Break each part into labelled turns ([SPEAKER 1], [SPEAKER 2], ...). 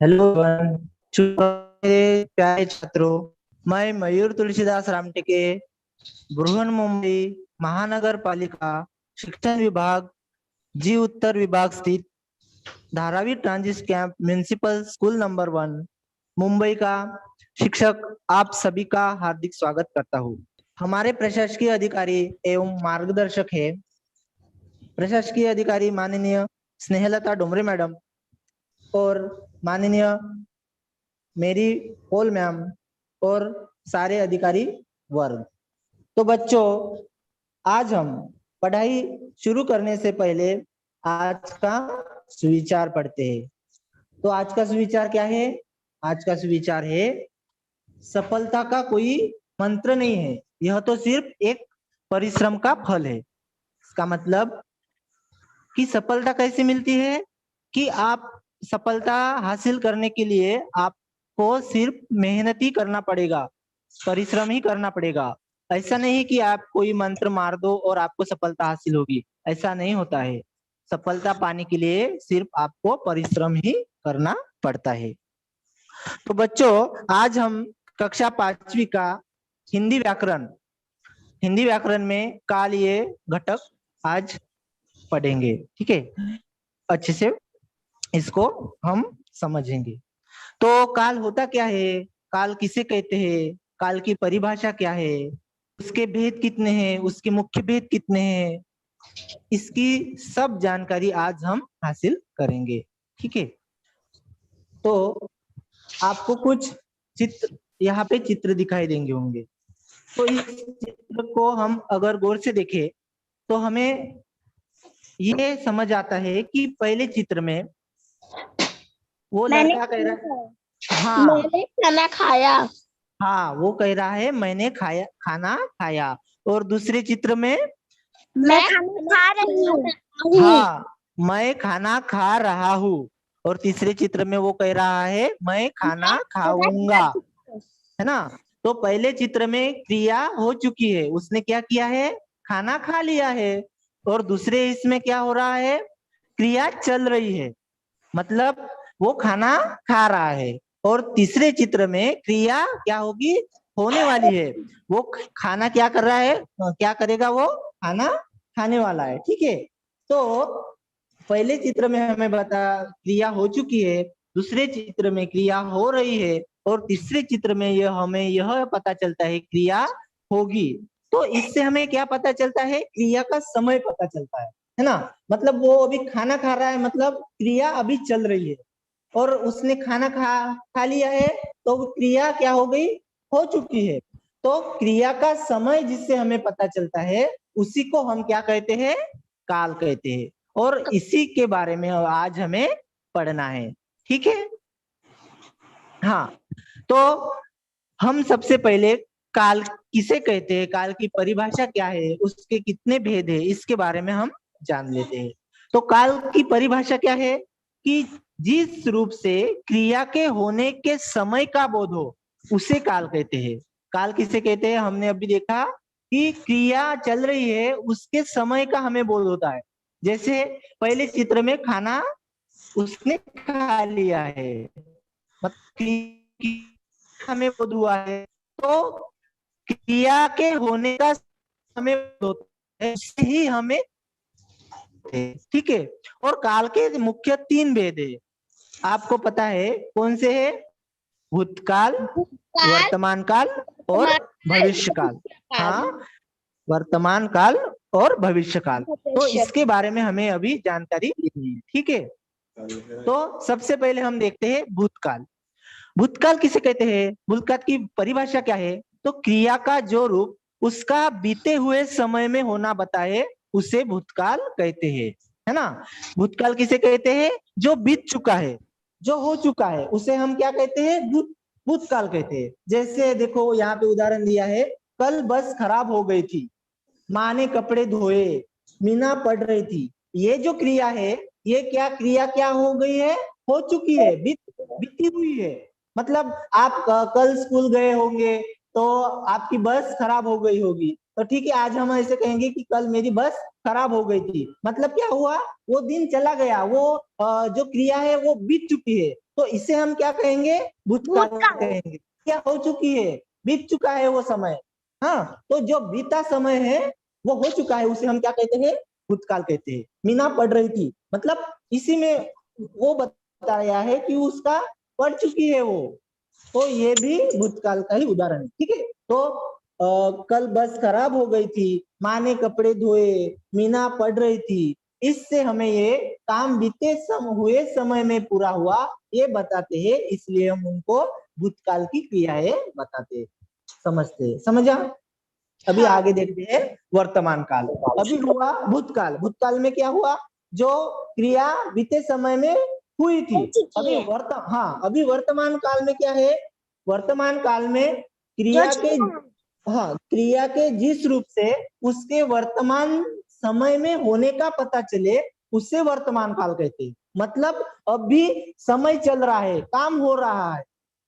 [SPEAKER 1] Hello everyone. मेरे प्यारे छात्रों, मैं मयूर तुलसीदास रामटेके, बृहन मुंबई महानगर पालिका शिक्षण विभाग जी उत्तर विभाग स्थित Dharavi transit camp municipal school number 1 Mumbai का शिक्षक आप सभी का हार्दिक स्वागत करता हूँ। हमारे प्रशासकीय अधिकारी एवं मार्गदर्शक है प्रशासकीय अधिकारी माननीय स्नेहलता डोमरे मैडम और माननीय मेरी पोल मैम और सारे अधिकारी वर्ग। तो बच्चों, आज हम पढ़ाई शुरू करने से पहले आज का सुविचार पढ़ते हैं। तो आज का सुविचार क्या है? आज का सुविचार है, सफलता का कोई मंत्र नहीं है, यह तो सिर्फ एक परिश्रम का फल है। इसका मतलब कि सफलता कैसे मिलती है कि आप सफलता हासिल करने के लिए आपको सिर्फ मेहनत ही करना पड़ेगा, परिश्रम ही करना पड़ेगा। ऐसा नहीं कि आप कोई मंत्र मार दो और आपको सफलता हासिल होगी, ऐसा नहीं होता है। सफलता पाने के लिए सिर्फ आपको परिश्रम ही करना पड़ता है। तो बच्चों, आज हम कक्षा 5वीं का हिंदी व्याकरण में काल ये घटक आज पढ़ेंगे। ठीक है, अच्छे से इसको हम समझेंगे। तो काल होता क्या है, काल किसे कहते हैं, काल की परिभाषा क्या है, उसके भेद कितने हैं, उसके मुख्य भेद कितने हैं, इसकी सब जानकारी आज हम हासिल करेंगे। ठीक है, तो आपको कुछ चित्र यहाँ पे चित्र दिखाई देंगे होंगे। तो इस चित्र को हम अगर गौर से देखें तो हमें ये समझ आता है कि पहले चित्र में वो
[SPEAKER 2] मैंने
[SPEAKER 1] लड़का कह रहा है,
[SPEAKER 2] मैंने खाना खाया।
[SPEAKER 1] हाँ, वो कह रहा है मैंने खाना खाया। और दूसरे चित्र में
[SPEAKER 2] मैं खाना खा रही हूँ।
[SPEAKER 1] हाँ, मैं खाना खा रहा हूँ। और तीसरे चित्र में वो कह रहा है मैं खाना खाऊंगा, है ना। तो पहले चित्र में क्रिया हो चुकी है, उसने क्या किया है, खाना खा लिया है। और दूसरे इसमें क्या हो रहा है, क्रिया चल रही है, मतलब वो खाना खा रहा है। और तीसरे चित्र में क्रिया क्या होगी, होने वाली है। वो खाना क्या कर रहा है, क्या करेगा, वो खाना खाने वाला है। ठीक है, तो पहले चित्र में हमें बता क्रिया हो चुकी है, दूसरे चित्र में क्रिया हो रही है, और तीसरे चित्र में हमें यह पता चलता है क्रिया होगी। तो इससे हमें क्या पता चलता है, क्रिया का समय पता चलता है ना। मतलब वो अभी खाना खा रहा है, मतलब क्रिया अभी चल रही है। और उसने खाना खा लिया है, तो क्रिया क्या हो गई, हो चुकी है। तो क्रिया का समय जिससे हमें पता चलता है, उसी को हम क्या कहते हैं, काल कहते हैं। और इसी के बारे में आज हमें पढ़ना है। ठीक है, हाँ। तो हम सबसे पहले काल किसे कहते हैं, काल की परिभाषा क्या है, उसके कितने भेद है, इसके बारे में हम जान लेते हैं। तो काल की परिभाषा क्या है कि जिस रूप से क्रिया के होने के समय का बोध हो, उसे काल कहते हैं। काल किसे कहते हैं, हमने अभी देखा कि क्रिया चल रही है, उसके समय का हमें बोध होता है। जैसे पहले चित्र में खाना उसने खा लिया है, मतलब हमें बोध हुआ है। तो क्रिया के होने का समय बोध होता है, उससे ही हमें। ठीक है, और काल के मुख्य 3 भेद है, आपको पता है कौन से है, भूतकाल, वर्तमान काल और भविष्य काल। हाँ, वर्तमान काल और भविष्य काल। तो इसके बारे में हमें अभी जानकारी लेनी है। ठीक है, तो सबसे पहले हम देखते हैं भूतकाल। भूतकाल किसे कहते हैं, भूतकाल की परिभाषा क्या है, तो क्रिया का जो रूप उसका बीते हुए समय में होना बताए, उसे भूतकाल कहते हैं, है ना। भूतकाल किसे कहते हैं, जो बीत चुका है, जो हो चुका है, उसे हम क्या कहते हैं, भूतकाल कहते हैं। जैसे देखो यहाँ पे उदाहरण दिया है, कल बस खराब हो गई थी, माँ ने कपड़े धोए, मीना पढ़ रही थी। ये जो क्रिया है, ये क्या क्रिया क्या हो गई है, हो चुकी है, बीती हुई है। मतलब आप कल स्कूल गए होंगे तो आपकी बस खराब हो गई होगी, तो ठीक है, आज हम ऐसे कहेंगे कि कल मेरी बस खराब हो गई थी, मतलब क्या हुआ, वो दिन चला गया, वो जो क्रिया है वो बीत चुकी है, तो इसे हम क्या कहेंगे, भूतकाल
[SPEAKER 2] भूतकाल।
[SPEAKER 1] कहेंगे। क्या हो चुकी है, बीत चुका है वो समय। हाँ, तो जो बीता समय है वो हो चुका है, उसे हम क्या कहते हैं, भूतकाल कहते हैं। मीना पढ़ रही थी, मतलब इसी में वो बताया है कि उसका पढ़ चुकी है वो, तो ये भी भूतकाल का ही उदाहरण है। ठीक है, तो कल बस खराब हो गई थी, माँ ने कपड़े धोए, मीना पढ़ रही थी, इससे हमें ये काम बीते हुए समय में पूरा हुआ ये बताते हैं, इसलिए हम उनको भूतकाल की क्रियाएं बताते हैं, समझते हैं। समझा? अभी
[SPEAKER 2] हाँ।
[SPEAKER 1] आगे देखते हैं वर्तमान काल। अभी हुआ भूतकाल, भूतकाल में क्या हुआ, जो क्रिया बीते समय में हुई थी।
[SPEAKER 2] हो चुकी
[SPEAKER 1] अभी
[SPEAKER 2] है।
[SPEAKER 1] हाँ, अभी वर्तमान काल में क्या है, वर्तमान काल में
[SPEAKER 2] जो
[SPEAKER 1] क्रिया के,
[SPEAKER 2] चल रहा है।
[SPEAKER 1] हाँ, क्रिया के जिस रूप से उसके वर्तमान समय में होने का पता चले उसे वर्तमान काल कहते हैं। मतलब अभी समय चल रहा है, काम हो रहा है,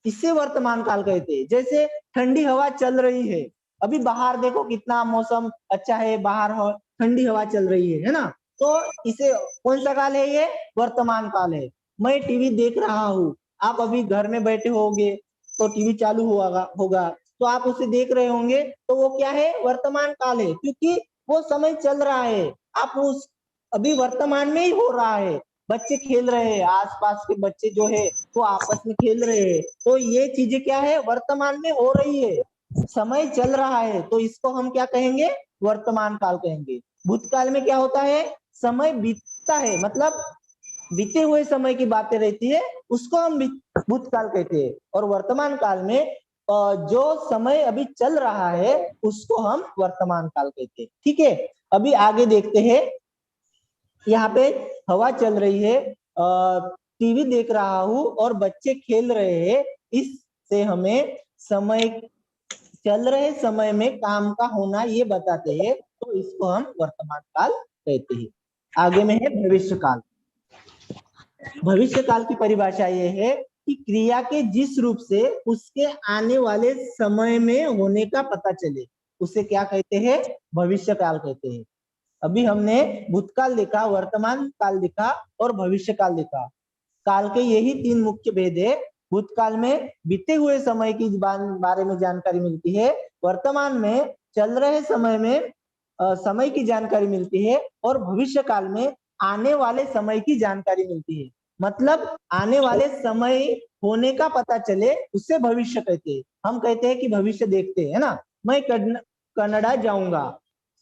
[SPEAKER 1] इसे वर्तमान काल कहते हैं। जैसे ठंडी हवा चल रही है, अभी बाहर देखो कितना मौसम अच्छा है, बाहर ठंडी हवा चल रही है ना, तो इसे कौन सा काल है, ये वर्तमान काल है। मैं टीवी देख रहा हूँ, आप अभी घर में बैठे होगे तो टीवी चालू होगा तो आप उसे देख रहे होंगे, तो वो क्या है, वर्तमान काल है, क्योंकि वो समय चल रहा है, आप उस अभी वर्तमान में ही हो रहा है। बच्चे खेल रहे हैं, आसपास के बच्चे जो है वो आपस में खेल रहे हैं, तो ये चीजें क्या है, वर्तमान में हो रही है, समय चल रहा है, तो इसको हम क्या कहेंगे, वर्तमान काल कहेंगे। भूतकाल में क्या होता है, समय बीतता है, मतलब बीते हुए समय की बातें रहती है, उसको हम भूतकाल कहते हैं। और वर्तमान काल में जो समय अभी चल रहा है उसको हम वर्तमान काल कहते हैं। ठीक है, अभी आगे देखते हैं। यहाँ पे हवा चल रही है, टीवी देख रहा हूँ और बच्चे खेल रहे हैं, इससे हमें समय, चल रहे समय में काम का होना ये बताते हैं, तो इसको हम वर्तमान काल कहते हैं। आगे में है भविष्य काल। भविष्य काल की परिभाषा ये है कि क्रिया के जिस रूप से उसके आने वाले समय में होने का पता चले उसे क्या कहते हैं, भविष्य काल कहते हैं। अभी हमने भूतकाल देखा, वर्तमान काल देखा और भविष्य काल देखा। काल के यही तीन मुख्य भेद है। भूतकाल में बीते हुए समय की बारे में जानकारी मिलती है, वर्तमान में चल रहे समय में समय की जानकारी मिलती है, और भविष्य काल में आने वाले समय की जानकारी मिलती है। मतलब आने वाले समय होने का पता चले उससे भविष्य कहते हैं। हम कहते हैं कि भविष्य देखते हैं ना, मैं कनाडा जाऊंगा,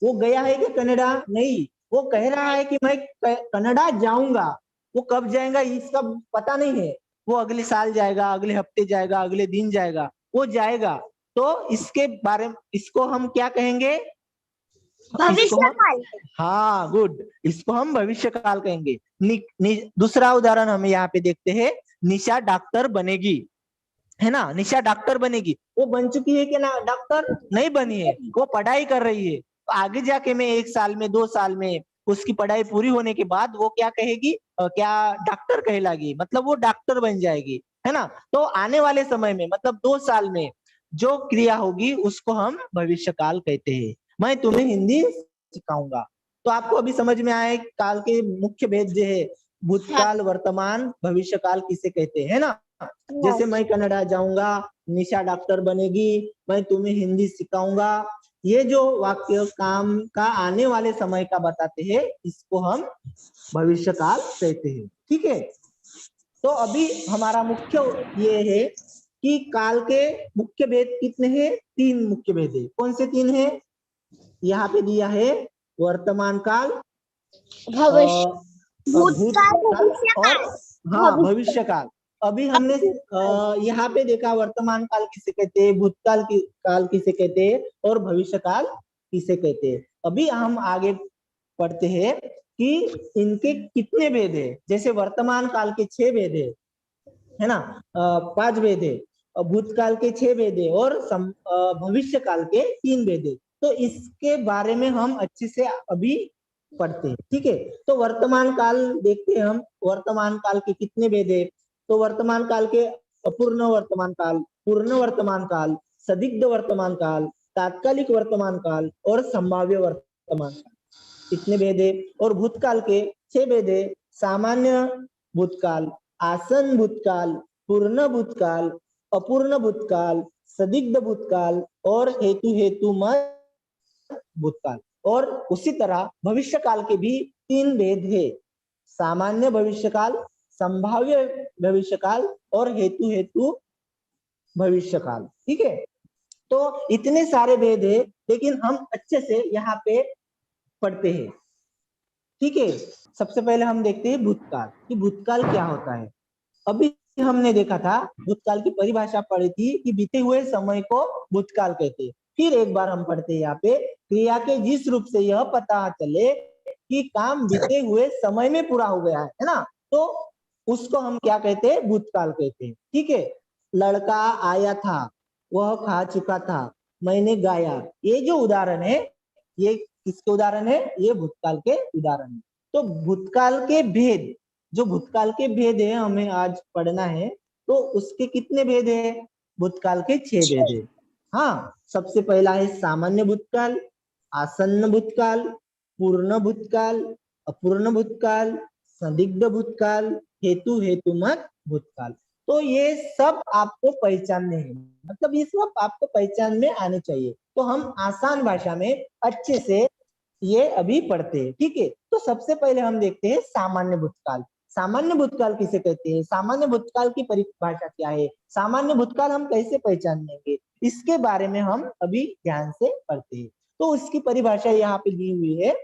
[SPEAKER 1] वो गया है कि कनाडा नहीं, वो कह रहा है कि मैं कनाडा जाऊंगा, वो कब जाएगा इसका पता नहीं है, वो अगले साल जाएगा, अगले हफ्ते जाएगा, अगले दिन जाएगा, वो जाएगा, तो इसके बारे में इसको हम क्या कहेंगे, इसको
[SPEAKER 2] भविष्य
[SPEAKER 1] हम,
[SPEAKER 2] काल।
[SPEAKER 1] हाँ गुड, इसको हम भविष्य काल कहेंगे। दूसरा उदाहरण हम यहाँ पे देखते हैं, निशा डॉक्टर बनेगी, है ना, निशा डॉक्टर बनेगी, वो बन चुकी है कि ना डॉक्टर, नहीं बनी है, वो पढ़ाई कर रही है, तो आगे जाके में 1 साल में 2 साल में उसकी पढ़ाई पूरी होने के बाद वो क्या कहेगी, क्या डॉक्टर कहलागी, मतलब वो डॉक्टर बन जाएगी, है ना। तो आने वाले समय में मतलब 2 साल में जो क्रिया होगी उसको हम भविष्य काल कहते हैं। मैं तुम्हें हिंदी सिखाऊंगा। तो आपको अभी समझ में आए काल के मुख्य भेद जो है,
[SPEAKER 2] हाँ।
[SPEAKER 1] भूतकाल, वर्तमान, भविष्य काल किसे कहते हैं ना। जैसे मैं कनाडा जाऊंगा, निशा डॉक्टर बनेगी, मैं तुम्हें हिंदी सिखाऊंगा, ये जो वाक्य काम का आने वाले समय का बताते हैं, इसको हम भविष्य काल कहते हैं। ठीक है, तो अभी हमारा मुख्य ये है कि काल के मुख्य भेद कितने हैं, 3 मुख्य भेद है। कौन से 3 है, यहाँ पे दिया है, वर्तमान काल,
[SPEAKER 2] भविष्य। भूतकाल,
[SPEAKER 1] भूतकाल
[SPEAKER 2] भविष्य
[SPEAKER 1] और
[SPEAKER 2] काल।
[SPEAKER 1] हाँ
[SPEAKER 2] भविष्य।
[SPEAKER 1] भविष्य काल। अभी हमने यहाँ पे देखा वर्तमान काल किसे कहते हैं, भूतकाल की काल किसे कहते हैं और भविष्य काल किसे कहते हैं। अभी हम आगे पढ़ते हैं कि इनके कितने भेद है। जैसे वर्तमान काल के 6 भेद है ना, 5 भेद है, भूतकाल के 6 भेद है और भविष्य काल के 3 भेद है। तो इसके बारे में हम अच्छे से अभी पढ़ते हैं। ठीक है, तो वर्तमान काल देखते हैं हम, वर्तमान काल के कितने भेद है। तो वर्तमान काल के अपूर्ण वर्तमान काल, पूर्ण वर्तमान काल, संदिग्ध वर्तमान काल, तात्कालिक वर्तमान काल और संभाव्य वर्तमान काल, इतने भेद है। और भूतकाल के 6 भेद है। सामान्य भूतकाल, आसन भूतकाल, पूर्ण भूतकाल, अपूर्ण भूतकाल, संदिग्ध भूतकाल और हेतुमत भूतकाल। और उसी तरह भविष्य काल के भी 3 भेद है। सामान्य भविष्य काल, संभाव्य भविष्य काल और हेतु भविष्य काल। ठीक है, तो इतने सारे भेद है, लेकिन हम अच्छे से यहाँ पे पढ़ते हैं। ठीक है, सबसे पहले हम देखते हैं भूतकाल, कि भूतकाल क्या होता है। अभी हमने देखा था, भूतकाल की परिभाषा पढ़ी थी कि बीते हुए समय को भूतकाल कहते हैं। फिर एक बार हम पढ़ते हैं यहाँ पे, क्रिया के जिस रूप से यह पता चले कि काम बीते हुए समय में पूरा हो गया है ना, तो उसको हम क्या कहते हैं, भूतकाल कहते हैं। ठीक है, लड़का आया था, वह खा चुका था, मैंने गाया, ये जो उदाहरण है, ये किसके उदाहरण है, ये भूतकाल के उदाहरण है। तो भूतकाल के भेद, जो भूतकाल के भेद है हमें आज पढ़ना है, तो उसके कितने भेद है, भूतकाल के 6 भेद है। हाँ, सबसे पहला है सामान्य भूतकाल, आसन्न भूतकाल, पूर्ण भूतकाल, अपूर्ण भूतकाल, संदिग्ध भूतकाल, हेतुमत भूतकाल। तो ये सब आपको पहचानने हैं, मतलब ये सब आपको पहचान में आने चाहिए। तो हम आसान भाषा में अच्छे से ये अभी पढ़ते हैं। ठीक है, तो सबसे पहले हम देखते हैं सामान्य भूतकाल। सामान्य भूतकाल किसे कहते हैं, सामान्य भूतकाल की परिभाषा क्या है, सामान्य भूतकाल हम कैसे पहचान लेंगे, इसके बारे में हम अभी ध्यान से पढ़ते हैं। तो उसकी परिभाषा यहाँ पे दी हुई है,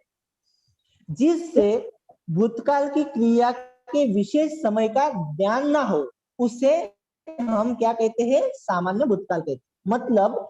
[SPEAKER 1] जिससे भूतकाल की क्रिया के विशेष समय का ज्ञान ना हो, उसे हम क्या कहते हैं, सामान्य भूतकाल कहते हैं। मतलब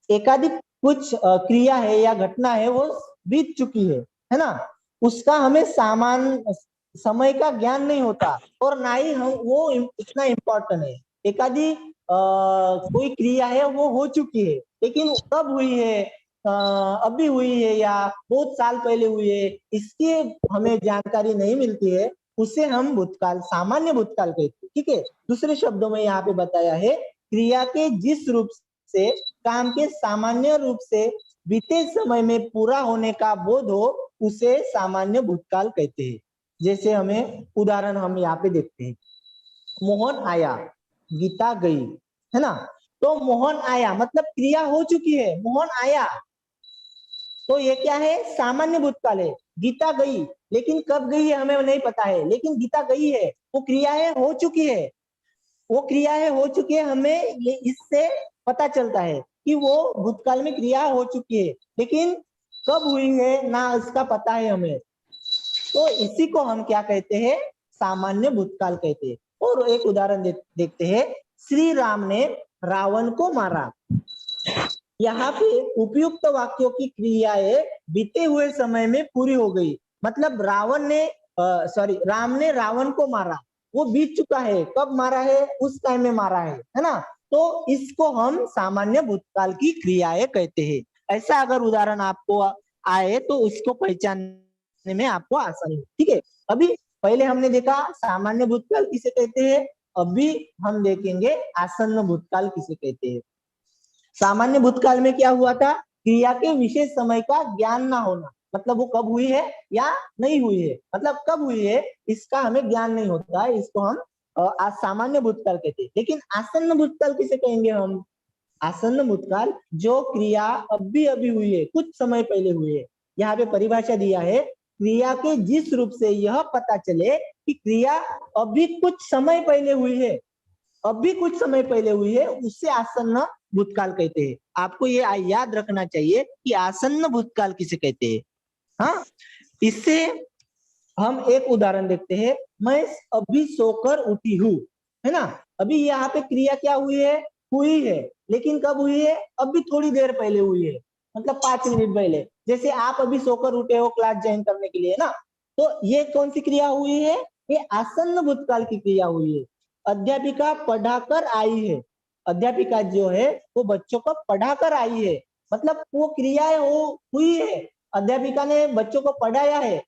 [SPEAKER 1] एकाधिक कुछ क्रिया है या घटना है, वो बीत चुकी है ना, उसका हमें सामान्य समय का ज्ञान नहीं होता, और ना ही हम वो इतना इम्पोर्टेंट है। एकाधिक कोई क्रिया है, वो हो चुकी है, लेकिन कब हुई है, अभी हुई है या बहुत साल पहले हुई है, इसकी हमें जानकारी नहीं मिलती है, उसे हम भूतकाल, सामान्य भूतकाल कहते हैं। ठीक है, दूसरे शब्दों में यहाँ पे बताया है, क्रिया के जिस रूप से काम के सामान्य रूप से बीते समय में पूरा होने का बोध हो, उसे सामान्य भूतकाल कहते हैं। जैसे हमें उदाहरण हम यहाँ पे देखते हैं, मोहन आया, गीता गई, है ना। तो मोहन आया मतलब क्रिया हो चुकी है, मोहन आया, तो ये क्या है, सामान्य भूतकाल है। गीता गई, लेकिन कब गई है हमें नहीं पता है, लेकिन गीता गई है, वो क्रिया है, हो चुकी है, वो क्रिया है, हो चुकी है, हमें ये इससे पता चलता है कि वो भूतकाल में क्रिया हो चुकी है, लेकिन कब हुई है ना इसका पता है हमें। तो इसी को हम क्या कहते हैं, सामान्य भूतकाल कहते हैं। और एक उदाहरण देखते हैं, श्री राम ने रावण को मारा। यहाँ पे उपयुक्त वाक्यों की क्रियाएं बीते हुए समय में पूरी हो गई, मतलब राम ने रावण को मारा, वो बीत चुका है, कब मारा है, उस टाइम में मारा है ना। तो इसको हम सामान्य भूतकाल की क्रियाएं कहते हैं। ऐसा अगर उदाहरण आपको आए तो उसको पहचानने में आपको आसानी हो। ठीक है, अभी पहले हमने देखा सामान्य भूतकाल किसे कहते हैं, अभी हम देखेंगे आसन्न भूतकाल किसे कहते हैं। सामान्य भूतकाल में क्या हुआ था, क्रिया के विशेष समय का ज्ञान ना होना, मतलब वो कब हुई है या नहीं हुई है, मतलब कब हुई है इसका हमें ज्ञान नहीं होता है, इसको हम आज सामान्य भूतकाल कहते हैं। लेकिन आसन्न भूतकाल किसे कहेंगे हम, आसन्न भूतकाल जो क्रिया अभी अभी हुई है, कुछ समय पहले हुई है। यहाँ पे परिभाषा दिया है, क्रिया के जिस रूप से यह पता चले कि क्रिया अभी कुछ समय पहले हुई है, अभी कुछ समय पहले हुई है, उससे आसन्न भूतकाल कहते हैं। आपको ये याद रखना चाहिए कि आसन्न भूतकाल किसे कहते हैं। हाँ, इससे हम एक उदाहरण देखते हैं, मैं अभी सोकर उठी हूँ, है ना। अभी यहाँ पे क्रिया क्या हुई है, लेकिन कब हुई है, अभी थोड़ी देर पहले हुई है, मतलब 5 मिनट पहले। जैसे आप अभी सोकर उठे हो क्लास ज्वाइन करने के लिए ना, तो ये कौन सी क्रिया हुई है, ये आसन्न भूतकाल की क्रिया हुई है। अध्यापिका पढ़ाकर आई है, अध्यापिका जो है वो बच्चों को पढ़ाकर आई है, मतलब वो क्रिया हुई है, अध्यापिका ने बच्चों को पढ़ाया है,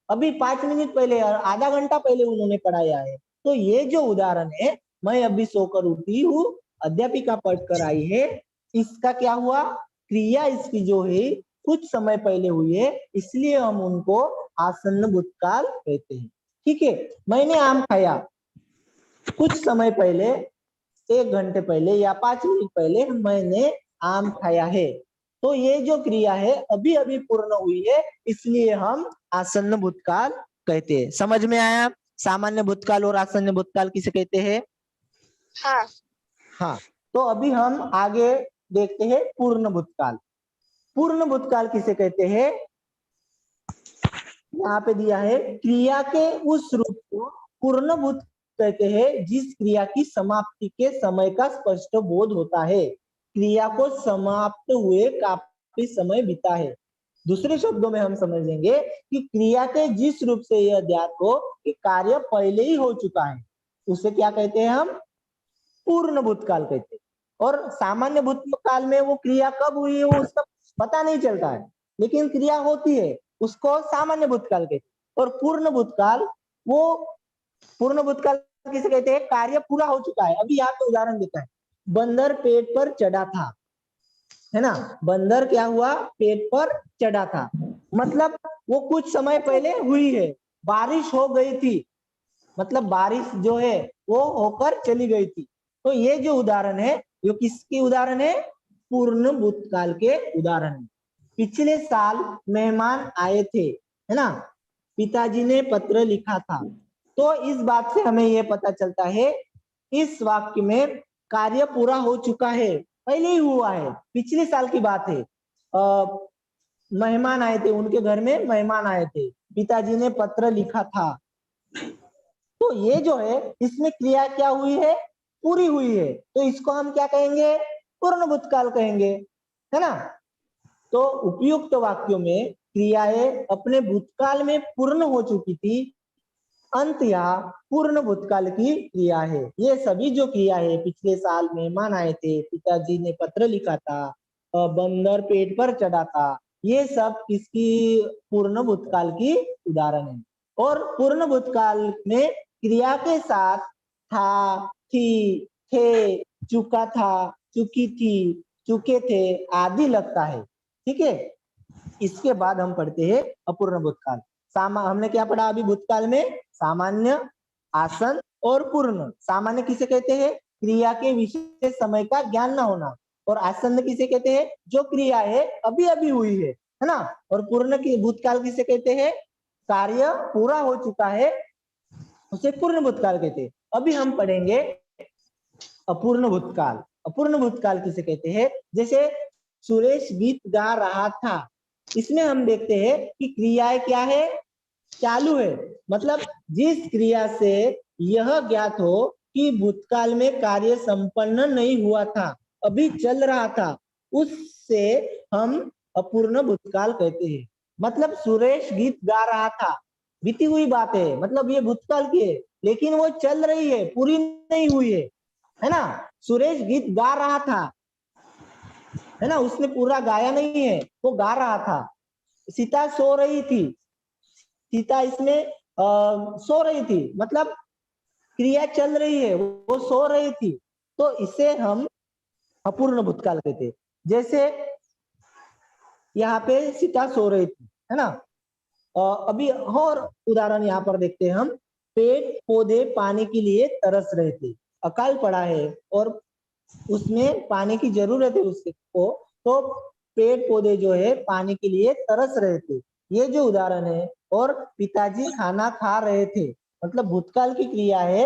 [SPEAKER 1] अभी 5 मिनट पहले और आधा घंटा पहले उन्होंने पढ़ाया है। तो ये जो उदाहरण है, मैं अभी सोकर उठी हूँ, अध्यापिका पढ़कर आई है, इसका क्या हुआ, क्रिया इसकी जो है कुछ समय पहले हुई है, इसलिए हम उनको आसन्न भूतकाल कहते हैं। ठीक है, मैंने आम खाया कुछ समय पहले, 1 घंटे पहले या 5 मिनट पहले मैंने आम खाया है, तो ये जो क्रिया है अभी अभी पूर्ण हुई है, इसलिए हम आसन्न भूतकाल कहते हैं। समझ में आया? सामान्य भूतकाल और आसन्न भूतकाल किसे कहते हैं?
[SPEAKER 2] हाँ।
[SPEAKER 1] हाँ, तो अभी हम आगे देखते हैं पूर्ण भूतकाल। पूर्ण भूतकाल किसे कहते हैं? यहाँ पे दिया है, क्रिया के उस रूप को पूर्ण भूत कहते हैं जिस क्रिया की समाप्ति के समय का स्पष्ट बोध होता है। क्रिया को समाप्त हुए काफी समय बीता है। दूसरे शब्दों में हम समझेंगे कि क्रिया के जिस रूप से यह ज्ञात हो कि कार्य पहले ही हो चुका है, उसे क्या कहते हैं? हम पूर्ण भूतकाल कहते हैं। और सामान्य भूतकाल में वो क्रिया कब हुई है वो उसका पता नहीं चलता है, लेकिन क्रिया होती है, उसको सामान्य भूतकाल कहते हैं। और पूर्ण भूतकाल, वो पूर्ण भूतकाल किसे कहते हैं? कार्य पूरा हो चुका है। अभी यहाँ पे उदाहरण देता है, बंदर पेड़ पर चढ़ा था, है ना? बंदर क्या हुआ? पेड़ पर चढ़ा था, मतलब वो कुछ समय पहले हुई है। बारिश हो गई थी, मतलब बारिश जो है वो होकर चली गई थी। तो ये जो उदाहरण है, ये किसकी उदाहरण है? पूर्ण भूतकाल के उदाहरण है। पिछले साल मेहमान आए थे, है ना? पिताजी ने पत्र लिखा था। तो इस बात से हमें ये पता चलता है, इस वाक्य में कार्य पूरा हो चुका है, पहले ही हुआ है, पिछले साल की बात है। मेहमान आए थे, उनके घर में मेहमान आए थे, पिताजी ने पत्र लिखा था। तो ये जो है, इसमें क्रिया क्या हुई है? पूरी हुई है, तो इसको हम क्या कहेंगे? पूर्ण भूतकाल कहेंगे, है ना? तो उपयुक्त वाक्यों में क्रियाएं अपने भूतकाल में पूर्ण हो चुकी थी, अंत या पूर्ण भूतकाल की क्रिया है। ये सभी जो क्रिया है, पिछले साल मेहमान आए थे, पिताजी ने पत्र लिखा था, बंदर पेड़ पर चढ़ा था, ये सब किसकी पूर्ण भूतकाल की उदाहरण है। और पूर्ण भूतकाल में क्रिया के साथ था, थी, थे, चुका था, चुकी थी, चुके थे आदि लगता है। ठीक है, इसके बाद हम पढ़ते हैं अपूर्ण भूतकाल। हमने क्या पढ़ा अभी भूतकाल में? सामान्य, आसन और पूर्ण। सामान्य किसे कहते हैं? क्रिया के विशेष समय का ज्ञान न होना। और आसन्न किसे कहते हैं? जो क्रिया है अभी अभी हुई है ना? और पूर्ण की भूतकाल किसे कहते हैं? कार्य पूरा हो चुका है, उसे पूर्ण भूतकाल कहते हैं। अभी हम पढ़ेंगे अपूर्ण भूतकाल। अपूर्ण भूतकाल किसे कहते हैं? जैसे सुरेश गीत गा रहा था, इसमें हम देखते हैं कि क्रियाएं क्या है? चालू है। मतलब जिस क्रिया से यह ज्ञात हो कि भूतकाल में कार्य संपन्न नहीं हुआ था, अभी चल रहा था, उससे हम अपूर्ण भूतकाल कहते हैं। मतलब सुरेश गीत गा रहा था, बीती हुई बात है, मतलब ये भूतकाल की है, लेकिन वो चल रही है, पूरी नहीं हुई है ना? सुरेश गीत गा रहा था, है ना? उसने पूरा गाया नहीं है, वो गा रहा था। सीता सो रही थी, सीता इसमें सो रही थी, मतलब क्रिया चल रही है, वो सो रही थी, तो इसे हम अपूर्ण भूतकाल कहते हैं। जैसे यहाँ पे सीता सो रही थी, है ना? अभी और उदाहरण यहाँ पर देखते हैं हम। पेड़ पौधे पानी के लिए तरस रहे थे, अकाल पड़ा है और उसमें पानी की जरूरत है उसको, तो पेड़ पौधे जो है पानी के लिए तरस रहे थे, ये जो उदाहरण है। और पिताजी खाना खा रहे थे, मतलब भूतकाल की क्रिया है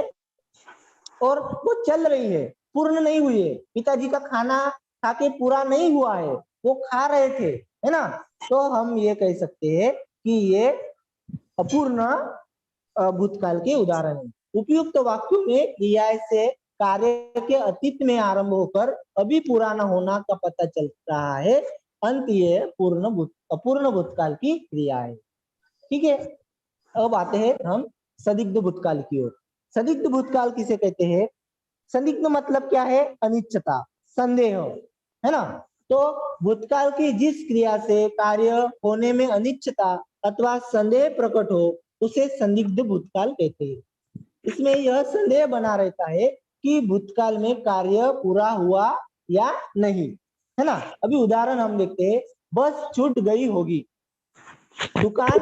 [SPEAKER 1] और वो चल रही है, पूर्ण नहीं हुई है। पिताजी का खाना खा के पूरा नहीं हुआ है, वो खा रहे थे, है ना? तो हम ये कह सकते हैं कि ये अपूर्ण भूतकाल के उदाहरण है। उपयुक्त वाक्यों में क्रिया से कार्य के अतीत में आरंभ होकर अभी पूरा न होना का पता चल रहा है, अंत ये अपूर्ण भूतकाल की क्रिया है। ठीक है, अब आते हैं हम संदिग्ध भूतकाल की ओर। संदिग्ध भूतकाल किसे कहते हैं? संदिग्ध मतलब क्या है? अनिश्चितता, संदेह, है ना? तो भूतकाल की जिस क्रिया से कार्य होने में अनिश्चितता अथवा संदेह प्रकट हो, उसे संदिग्ध भूतकाल कहते हैं। इसमें यह संदेह बना रहता है कि भूतकाल में कार्य पूरा हुआ या नहीं। है ना। अभी उदाहरण हम देखते हैं, बस छूट गई होगी, दुकान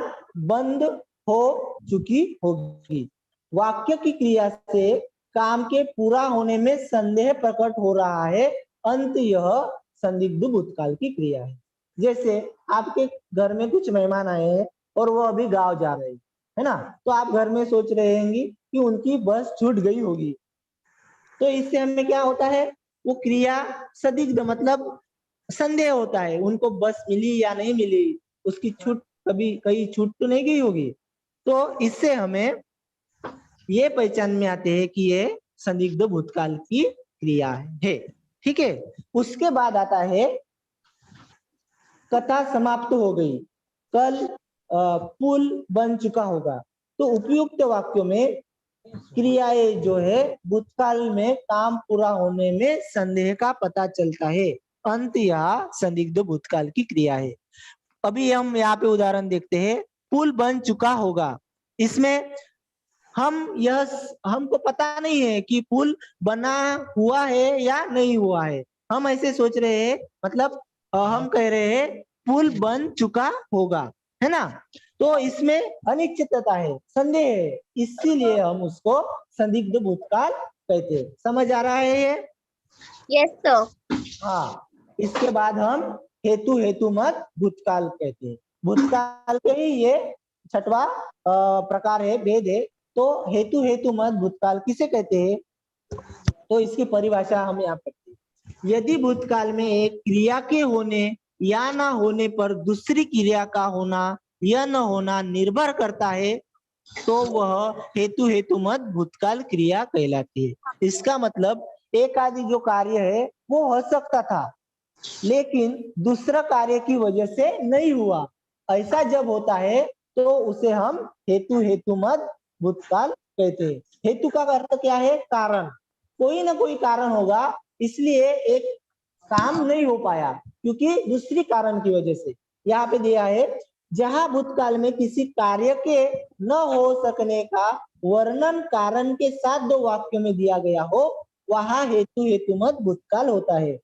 [SPEAKER 1] बंद हो चुकी होगी। वाक्य की क्रिया से काम के पूरा होने में संदेह प्रकट हो रहा है, अंत यह संदिग्ध भूतकाल की क्रिया है। जैसे आपके घर में कुछ मेहमान आए हैं और वो अभी गांव जा रहे हैं, है ना, तो आप घर में सोच रहे होंगे कि उनकी बस छूट गई होगी। तो इससे हमें क्या होता है, वो क्रिया संदिग्ध मतलब संदेह होता है, उनको बस मिली या नहीं मिली, उसकी छूट कभी कहीं छूट तो नहीं गई होगी। तो इससे हमें ये पहचान में आते हैं कि ये संदिग्ध भूतकाल की क्रिया है। ठीक है, उसके बाद आता है कथा समाप्त हो गई, कल पुल बन चुका होगा। तो उपयुक्त वाक्यों में क्रियाएं जो है भूतकाल में काम पूरा होने में संदेह का पता चलता है, अंत यह संदिग्ध भूतकाल की क्रिया है। अभी हम यहाँ पे उदाहरण देखते हैं, पुल बन चुका होगा। इसमें हमको पता नहीं है कि पुल बना हुआ है या नहीं हुआ है, हम ऐसे सोच रहे हैं, मतलब हम कह रहे हैं पुल बन चुका होगा, है ना। तो इसमें अनिश्चितता है, संदेह है, इसीलिए हम उसको संदिग्ध भूतकाल कहते हैं। समझ आ रहा है ये?
[SPEAKER 2] Yes sir.
[SPEAKER 1] हाँ, इसके बाद हम हेतु मत भूतकाल कहते हैं। भूतकाल के ही ये छठवा प्रकार है, भेद है। तो हेतु मत भूतकाल किसे कहते हैं, तो इसकी परिभाषा हम यहाँ करते हैं। यदि भूतकाल में एक क्रिया के होने या ना होने पर दूसरी क्रिया का होना या न होना निर्भर करता है, तो वह हेतु मत भूतकाल क्रिया कहलाती है। इसका मतलब एक आदि जो कार्य है वो हो सकता था, लेकिन दूसरा कार्य की वजह से नहीं हुआ, ऐसा जब होता है तो उसे हम हेतु मत भूतकाल कहते हैं। हेतु का अर्थ क्या है, कारण, कोई ना कोई कारण होगा, इसलिए एक काम नहीं हो पाया क्योंकि दूसरी कारण की वजह से। यहाँ पे दिया है, जहां भूतकाल में किसी कार्य के न हो सकने का वर्णन कारण के साथ दो वाक्यों में दिया गया हो, वहां हेतु मत भूतकाल होता है।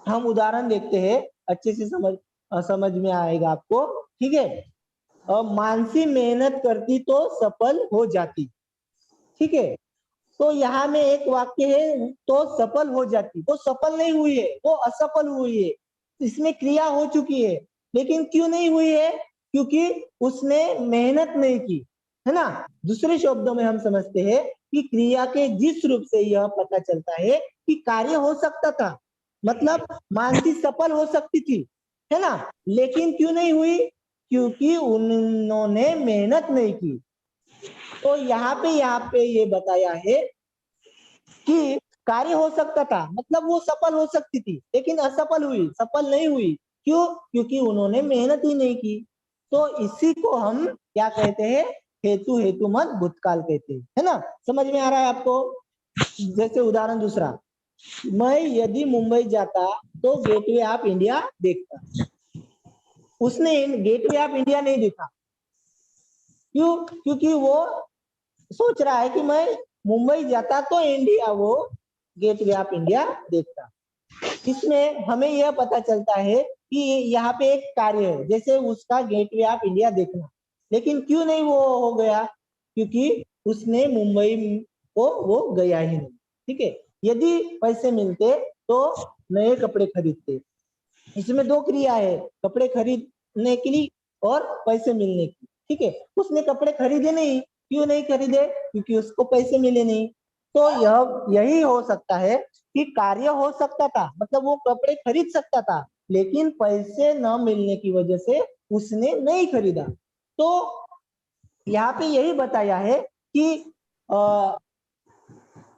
[SPEAKER 1] हम उदाहरण देखते हैं, अच्छे से समझ में आएगा आपको। ठीक है, मानसी मेहनत करती तो सफल हो जाती। ठीक है, तो यहाँ में एक वाक्य है, तो सफल हो जाती, वो सफल नहीं हुई है, वो असफल हुई है। इसमें क्रिया हो चुकी है, लेकिन क्यों नहीं हुई है, क्योंकि उसने मेहनत नहीं की, है ना। दूसरे शब्दों में हम समझते हैं कि क्रिया के जिस रूप से यह पता चलता है कि कार्य हो सकता था, मतलब मानसी सफल हो सकती थी, है ना, लेकिन क्यों नहीं हुई, क्योंकि उन्होंने मेहनत नहीं की। तो यहाँ पे ये बताया है कि कार्य हो सकता था, मतलब वो सफल हो सकती थी, लेकिन असफल हुई, सफल नहीं हुई। क्यों, क्योंकि उन्होंने मेहनत ही नहीं की। तो इसी को हम क्या कहते हैं, हेतु मत भूतकाल कहते हैं, है ना। समझ में आ रहा है आपको? जैसे उदाहरण दूसरा, मैं यदि मुंबई जाता तो गेटवे ऑफ इंडिया देखता। उसने गेटवे ऑफ इंडिया नहीं देखा, क्यों, क्योंकि वो सोच रहा है कि मैं मुंबई जाता तो इंडिया, वो गेटवे ऑफ इंडिया देखता। इसमें हमें यह पता चलता है कि यहाँ पे एक कार्य है, जैसे उसका गेटवे ऑफ इंडिया देखना, लेकिन क्यों नहीं वो हो गया, क्योंकि उसने मुंबई को वो गया ही नहीं। ठीक है, यदि पैसे मिलते तो नए कपड़े खरीदते। इसमें दो क्रिया है, कपड़े खरीदने के लिए और पैसे मिलने की। ठीक है, उसने कपड़े खरीदे नहीं, क्यों नहीं खरीदे, क्योंकि उसको पैसे मिले नहीं। तो यही हो सकता है कि कार्य हो सकता था, मतलब वो कपड़े खरीद सकता था, लेकिन पैसे न मिलने की वजह से उसने नहीं खरीदा। तो यहाँ पे यही बताया है कि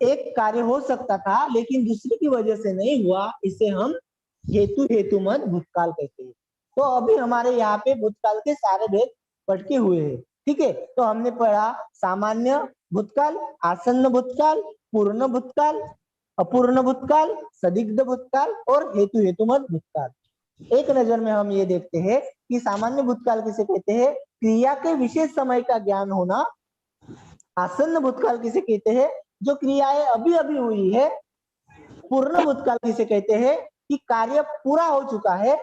[SPEAKER 1] एक कार्य हो सकता था लेकिन दूसरे की वजह से नहीं हुआ, इसे हम हेतु मत भूतकाल कहते हैं। तो अभी हमारे यहाँ पे भूतकाल के सारे भेद पटके हुए हैं। ठीक है, तो हमने पढ़ा सामान्य भूतकाल, आसन्न भूतकाल, पूर्ण भूतकाल, अपूर्ण भूतकाल, संदिग्ध भूतकाल और हेतु मत भूतकाल। एक नजर में हम ये देखते हैं कि सामान्य भूतकाल किसे कहते हैं, क्रिया के विशेष समय का ज्ञान होना। आसन्न भूतकाल किसे कहते हैं, जो क्रियाएं अभी अभी हुई है। पूर्ण भूतकाल किसे कहते हैं, कि कार्य पूरा हो चुका है,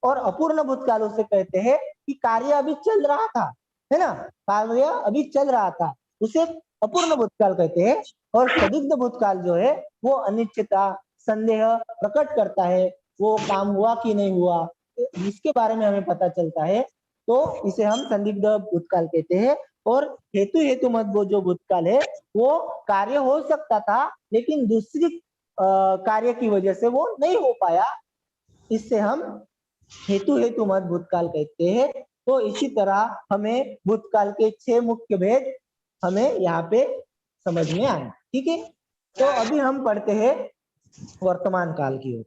[SPEAKER 1] और अपूर्ण भूतकाल उसे कहते हैं कि कार्य अभी चल रहा था, है ना, कार्य अभी चल रहा था, उसे अपूर्ण भूतकाल कहते हैं। और संदिग्ध भूतकाल जो है वो अनिश्चितता, संदेह प्रकट करता है, वो काम हुआ कि नहीं हुआ इसके बारे में हमें पता चलता है, तो इसे हम संदिग्ध भूतकाल कहते हैं। और हेतु मत वो जो भूतकाल है वो कार्य हो सकता था लेकिन दूसरी कार्य की वजह से वो नहीं हो पाया, इससे हम हेतु मत भूतकाल कहते हैं। तो इसी तरह हमें भूतकाल के 6 मुख्य भेद हमें यहाँ पे समझ में आए, ठीक है। तो अभी हम पढ़ते हैं वर्तमान काल की ओर।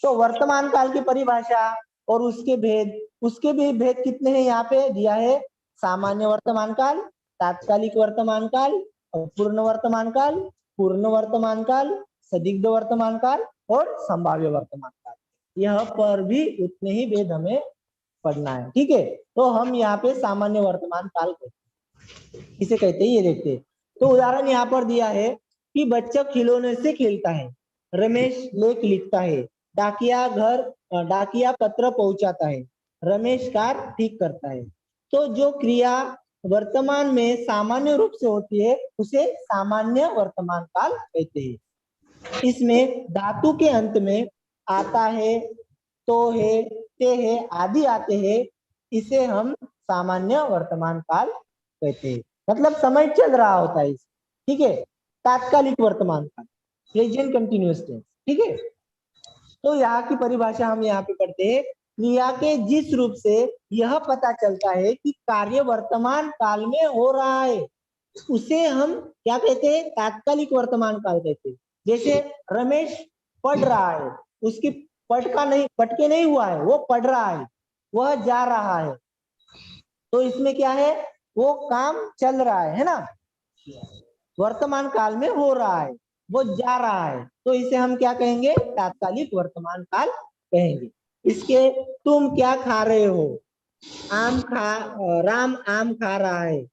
[SPEAKER 1] तो वर्तमान काल की परिभाषा और उसके भी भेद कितने हैं यहाँ पे दिया है। सामान्य वर्तमान काल, तात्कालिक वर्तमान काल, अपूर्ण वर्तमान काल, पूर्ण वर्तमान काल, संदिग्ध वर्तमान काल और संभाव्य वर्तमान काल। यह पर भी उतने ही भेद हमें पढ़ना है, ठीक है। तो हम यहाँ पे सामान्य वर्तमान काल इसे कहते हैं, ये देखते हैं। तो उदाहरण यहाँ पर दिया है कि बच्चा खिलौने से खेलता है, रमेश लेख लिखता है, डाकिया पत्र पहुंचाता है, रमेश कार ठीक करता है। तो जो क्रिया वर्तमान में सामान्य रूप से होती है उसे सामान्य वर्तमान काल कहते हैं। इसमें धातु के अंत में आता है, तो है, ते है आदि आते हैं, इसे हम सामान्य वर्तमान काल कहते हैं। मतलब समय चल रहा होता है, ठीक है। तात्कालिक वर्तमान काल, प्रेजेंट कंटिन्यूअस टेंस, ठीक है। तो यहाँ की परिभाषा हम यहाँ पे पढ़ते हैं, क्रिया के जिस रूप से यह पता चलता है कि कार्य वर्तमान काल में हो रहा है उसे हम क्या कहते हैं, तात्कालिक वर्तमान काल कहते हैं। जैसे रमेश पढ़ रहा है, उसकी पढ़ के नहीं हुआ है, वो पढ़ रहा है, वह जा रहा है, तो इसमें क्या है, वो काम चल रहा है ना, वर्तमान काल में हो रहा है, वो जा रहा है, तो इसे हम क्या कहेंगे, तात्कालिक वर्तमान काल कहेंगे। इसके तुम क्या खा रहे हो, राम आम खा रहा है,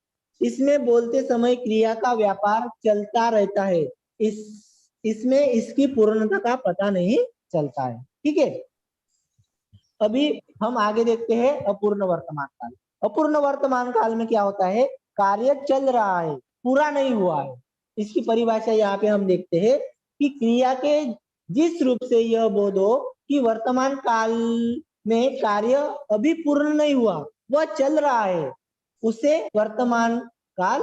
[SPEAKER 1] इसमें बोलते समय क्रिया का व्यापार चलता रहता है, इसमें इसकी पूर्णता का पता नहीं चलता है, ठीक है। अभी हम आगे देखते हैं अपूर्ण वर्तमान काल। अपूर्ण वर्तमान काल में क्या होता है, कार्य चल रहा है, पूरा नहीं हुआ है। इसकी परिभाषा यहाँ पे हम देखते हैं कि क्रिया के जिस रूप से यह बोध हो कि वर्तमान काल में कार्य अभी पूर्ण नहीं हुआ, वह चल रहा है, उसे वर्तमान काल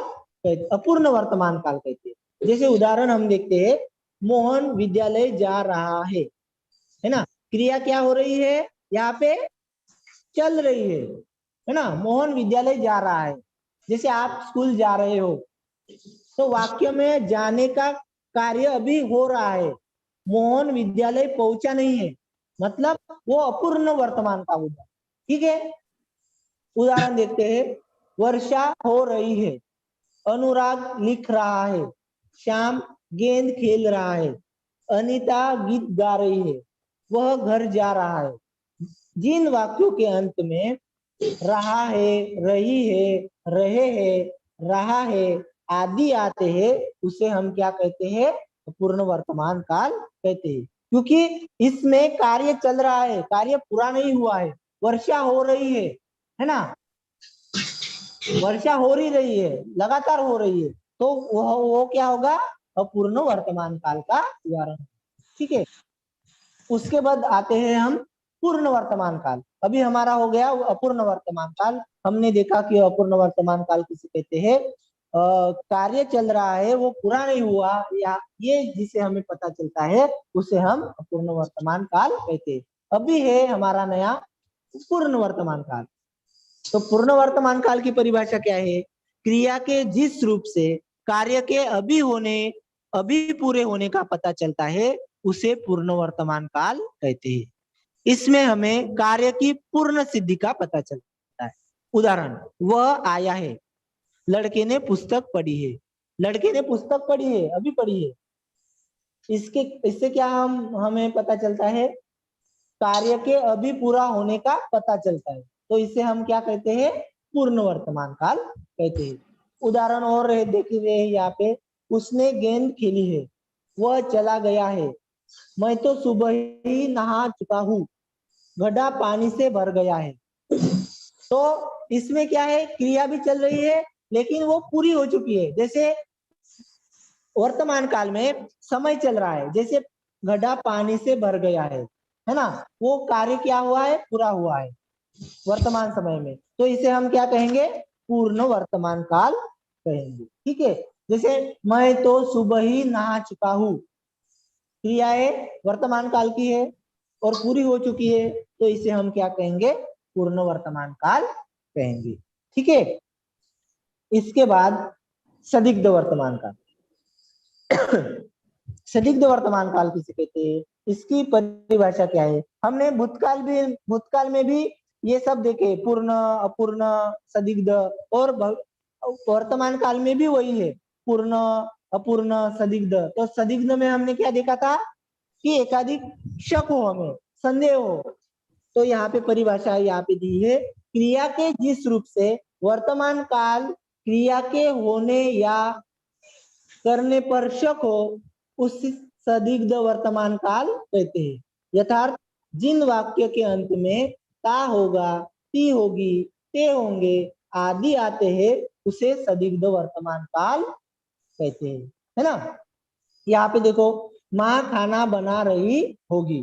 [SPEAKER 1] अपूर्ण वर्तमान काल कहते हैं। जैसे उदाहरण हम देखते हैं, मोहन विद्यालय जा रहा है ना, क्रिया क्या हो रही है, यहाँ पे चल रही है ना, मोहन विद्यालय जा रहा है। जैसे आप स्कूल जा रहे हो, तो वाक्य में जाने का कार्य अभी हो रहा है, मोहन विद्यालय पहुंचा नहीं है, मतलब वो अपूर्ण वर्तमान काल होगा, ठीक है। उदाहरण देखते हैं, वर्षा हो रही है, अनुराग लिख रहा है, श्याम गेंद खेल रहा है, अनीता गीत गा रही है, वह घर जा रहा है। जिन वाक्यों के अंत में रहा है, रही है, रहे हैं, रहा है आदि आते हैं, उसे हम क्या कहते हैं, पूर्ण वर्तमान काल कहते हैं। क्योंकि इसमें कार्य चल रहा है, कार्य पूरा नहीं हुआ है। वर्षा हो रही है ना, वर्षा हो रही है, लगातार हो रही है, तो वो क्या होगा, अपूर्ण वर्तमान काल का उदाहरण, ठीक है। उसके बाद आते हैं हम पूर्ण वर्तमान काल। अभी हमारा हो गया अपूर्ण वर्तमान काल। हमने देखा कि अपूर्ण वर्तमान काल किसे कहते हैं, कार्य चल रहा है, वो पूरा नहीं हुआ, या ये जिसे हमें पता चलता है उसे हम अपूर्ण वर्तमान काल कहते हैं। अभी है हमारा नया पूर्ण वर्तमान काल। तो पूर्ण वर्तमान काल की परिभाषा क्या है, क्रिया के जिस रूप से कार्य के अभी पूरे होने का पता चलता है उसे पूर्ण वर्तमान काल कहते हैं। इसमें हमें कार्य की पूर्ण सिद्धि का पता चलता है। उदाहरण, वह आया है, लड़के ने पुस्तक पढ़ी है, लड़के ने पुस्तक पढ़ी है, अभी पढ़ी है, इससे क्या हमें पता चलता है, कार्य के अभी पूरा होने का पता चलता है, तो इसे हम क्या कहते हैं, पूर्ण वर्तमान काल कहते हैं। उदाहरण और देख रहे हैं यहाँ पे, उसने गेंद खेली है, वह चला गया है, मैं तो सुबह ही नहा चुका हूँ, गड्ढा पानी से भर गया है। तो इसमें क्या है, क्रिया भी चल रही है लेकिन वो पूरी हो चुकी है। जैसे वर्तमान काल में समय चल रहा है, जैसे गड्ढा पानी से भर गया है ना, वो कार्य क्या हुआ है, पूरा हुआ है वर्तमान समय में। तो इसे हम क्या कहेंगे, पूर्ण वर्तमान काल कहेंगे। ठीक है, जैसे मैं तो सुबह ही नहा चुका हूँ, क्रियाएं वर्तमान काल की है और पूरी हो चुकी है, तो इसे हम क्या कहेंगे, पूर्ण वर्तमान काल कहेंगे। ठीक है, इसके बाद संदिग्ध वर्तमान काल। संदिग्ध वर्तमान काल किसे कहते हैं, इसकी परिभाषा क्या है। हमने भूतकाल में भी ये सब देखे, पूर्ण, अपूर्ण, संदिग्ध, और वर्तमान काल में भी वही है, पूर्ण, अपूर्ण, संदिग्ध। तो संदिग्ध में हमने क्या देखा था कि एकाधिक शक हो, हमें संदेह हो। तो यहाँ पे परिभाषा यहाँ पे दी है, क्रिया के जिस रूप से वर्तमान काल क्रिया के होने या करने पर शक हो, उस संदिग्ध वर्तमान काल कहते हैं। यथार्थ जिन वाक्य के अंत में ता होगा, ती होगी, ते होंगे आदि आते हैं, उसे संदिग्ध वर्तमान काल कहते हैं, है ना। यहाँ पे देखो, माँ खाना बना रही होगी,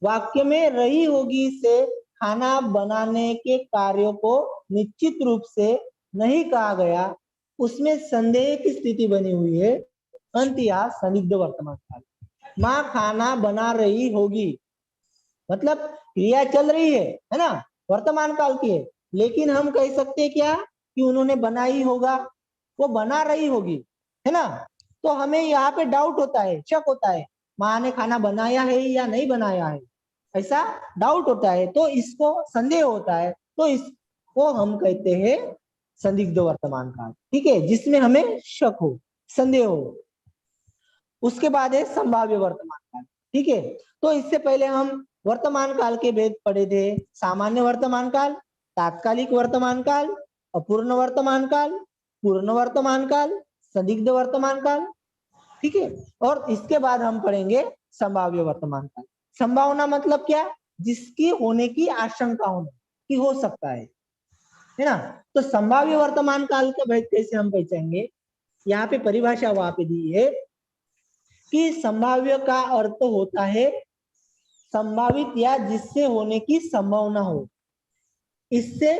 [SPEAKER 1] वाक्य में रही होगी से खाना बनाने के कार्यों को निश्चित रूप से नहीं कहा गया, उसमें संदेह की स्थिति बनी हुई है, अंत या संदिग्ध वर्तमान काल। माँ खाना बना रही होगी मतलब क्रिया चल रही है ना, वर्तमान काल की है, लेकिन हम कह सकते हैं क्या कि उन्होंने बनाई होगा, वो बना रही होगी, है ना। तो हमें यहाँ पे डाउट होता है, शक होता है, माँ ने खाना बनाया है या नहीं बनाया है, ऐसा डाउट होता है, तो इसको संदेह होता है, तो इसको हम कहते हैं संदिग्ध वर्तमान काल। ठीक है, जिसमें हमें शक हो, संदेह हो। उसके बाद है संभाव्य वर्तमान काल। ठीक है, तो इससे पहले हम वर्तमान काल के भेद पढ़े थे, सामान्य वर्तमान काल, तात्कालिक वर्तमान काल, अपूर्ण वर्तमान काल, पूर्ण वर्तमान काल, संदिग्ध वर्तमान काल। ठीक है, और इसके बाद हम पढ़ेंगे संभाव्य वर्तमान काल। संभावना मतलब क्या, जिसकी होने की आशंका होने की हो सकता है ना। तो संभाव्य वर्तमान काल का भेद कैसे हम पहचानेंगे, यहाँ पे परिभाषा वहां पे दी है कि संभाव्य का अर्थ होता है संभावित या जिससे होने की संभावना हो, इससे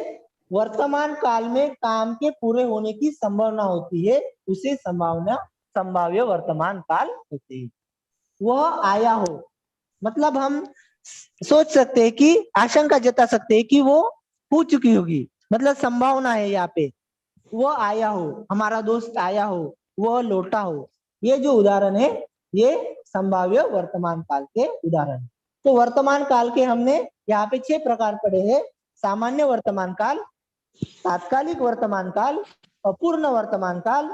[SPEAKER 1] वर्तमान काल में काम के पूरे होने की संभावना होती है, उसे संभाव्य वर्तमान काल कहते हैं। वह आया हो मतलब हम सोच सकते हैं कि, आशंका जता सकते हैं कि वो हो चुकी होगी, मतलब संभावना है यहाँ पे, वो आया हो, हमारा दोस्त आया हो, वह लौटा हो, ये जो उदाहरण है ये संभाव्य वर्तमान काल के उदाहरण। तो वर्तमान काल के हमने यहाँ पे 6 प्रकार पढ़े हैं, सामान्य वर्तमान काल, तात्कालिक वर्तमान काल, अपूर्ण वर्तमान काल,